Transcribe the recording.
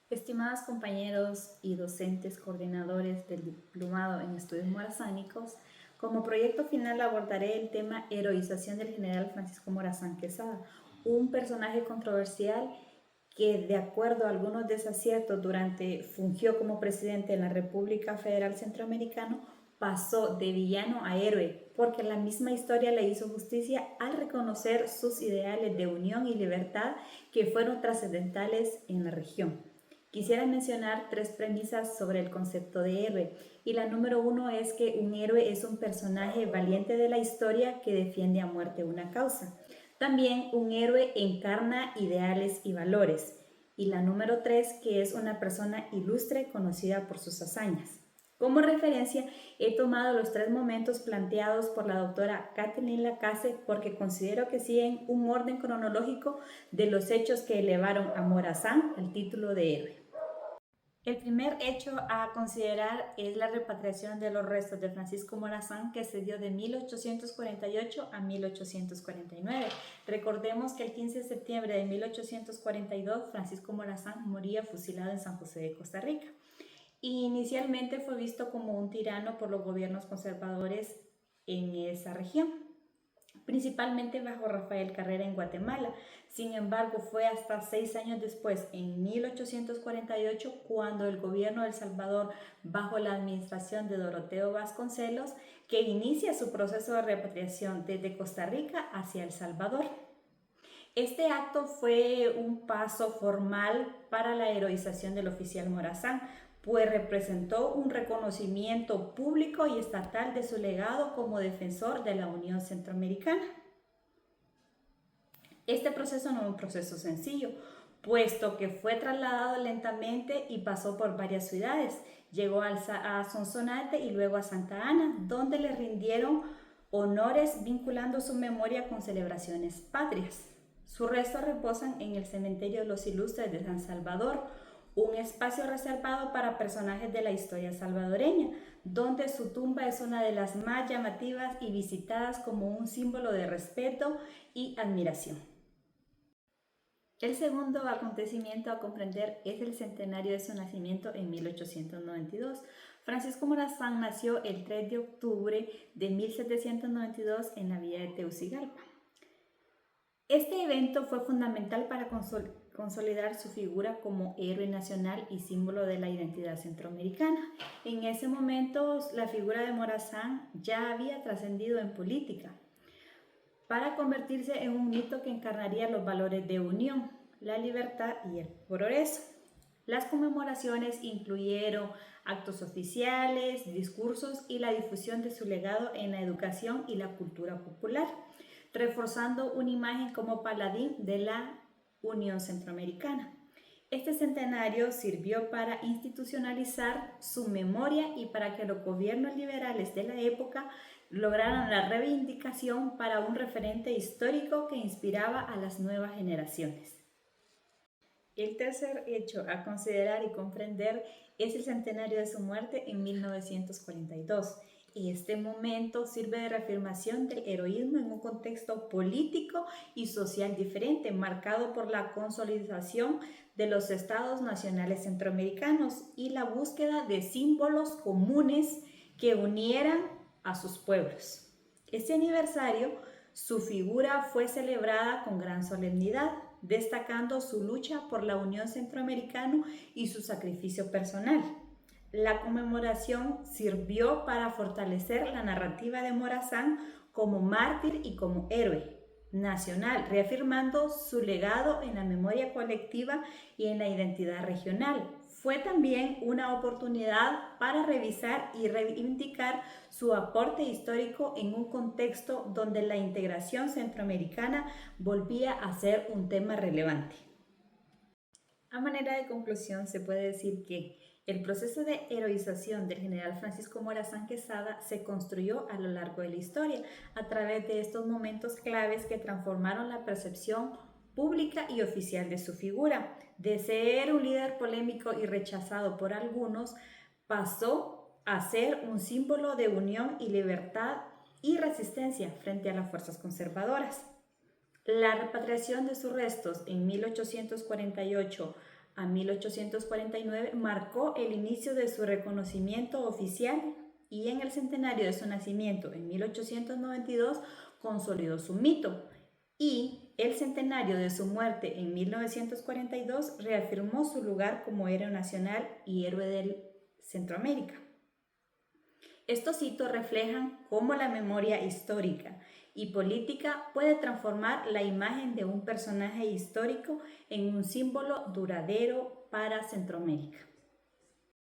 Estimados compañeros y docentes coordinadores del Diplomado en Estudios Morazánicos, como proyecto final abordaré el tema Heroización del general Francisco Morazán Quesada, un personaje controversial que, de acuerdo a algunos desaciertos fungió como presidente en la República Federal Centroamericana, pasó de villano a héroe, porque la misma historia le hizo justicia al reconocer sus ideales de unión y libertad que fueron trascendentales en la región. Quisiera mencionar 3 premisas sobre el concepto de héroe, y la número 1 es que un héroe es un personaje valiente de la historia que defiende a muerte una causa. También un héroe encarna ideales y valores. Y la número 3, que es una persona ilustre conocida por sus hazañas. Como referencia, he tomado los 3 momentos planteados por la doctora Kathleen Lacase porque considero que siguen un orden cronológico de los hechos que elevaron a Morazán al título de héroe. El primer hecho a considerar es la repatriación de los restos de Francisco Morazán, que se dio de 1848 a 1849. Recordemos que el 15 de septiembre de 1842 Francisco Morazán moría fusilado en San José de Costa Rica. Inicialmente fue visto como un tirano por los gobiernos conservadores en esa región, principalmente bajo Rafael Carrera en Guatemala. Sin embargo, fue hasta 6 años después, en 1848, cuando el gobierno de El Salvador, bajo la administración de Doroteo Vasconcelos, que inicia su proceso de repatriación desde Costa Rica hacia El Salvador. Este acto fue un paso formal para la heroización del oficial Morazán, pues representó un reconocimiento público y estatal de su legado como defensor de la Unión Centroamericana. Este proceso no es un proceso sencillo, puesto que fue trasladado lentamente y pasó por varias ciudades. Llegó a Sonsonate y luego a Santa Ana, donde le rindieron honores vinculando su memoria con celebraciones patrias. Sus restos reposan en el Cementerio de los Ilustres de San Salvador, un espacio reservado para personajes de la historia salvadoreña, donde su tumba es una de las más llamativas y visitadas como un símbolo de respeto y admiración. El segundo acontecimiento a comprender es el centenario de su nacimiento en 1892. Francisco Morazán nació el 3 de octubre de 1792 en la villa de Teucigalpa. Este evento fue fundamental para consolidar su figura como héroe nacional y símbolo de la identidad centroamericana. En ese momento, la figura de Morazán ya había trascendido en política para convertirse en un mito que encarnaría los valores de unión, la libertad y el progreso. Las conmemoraciones incluyeron actos oficiales, discursos y la difusión de su legado en la educación y la cultura popular, reforzando una imagen como paladín de la Unión Centroamericana. Este centenario sirvió para institucionalizar su memoria y para que los gobiernos liberales de la época lograran la reivindicación para un referente histórico que inspiraba a las nuevas generaciones. El tercer hecho a considerar y comprender es el centenario de su muerte en 1942. Este momento sirve de reafirmación del heroísmo en un contexto político y social diferente, marcado por la consolidación de los estados nacionales centroamericanos y la búsqueda de símbolos comunes que unieran a sus pueblos. Este aniversario, su figura fue celebrada con gran solemnidad, destacando su lucha por la Unión Centroamericana y su sacrificio personal. La conmemoración sirvió para fortalecer la narrativa de Morazán como mártir y como héroe nacional, reafirmando su legado en la memoria colectiva y en la identidad regional. Fue también una oportunidad para revisar y reivindicar su aporte histórico en un contexto donde la integración centroamericana volvía a ser un tema relevante. A manera de conclusión, se puede decir que el proceso de heroización del general Francisco Morazán Quesada se construyó a lo largo de la historia a través de estos momentos claves que transformaron la percepción pública y oficial de su figura. De ser un líder polémico y rechazado por algunos, pasó a ser un símbolo de unión y libertad y resistencia frente a las fuerzas conservadoras. La repatriación de sus restos en 1848 a 1849 marcó el inicio de su reconocimiento oficial y en el centenario de su nacimiento en 1892 consolidó su mito y el centenario de su muerte en 1942 reafirmó su lugar como héroe nacional y héroe de Centroamérica. Estos hitos reflejan cómo la memoria histórica y política puede transformar la imagen de un personaje histórico en un símbolo duradero para Centroamérica.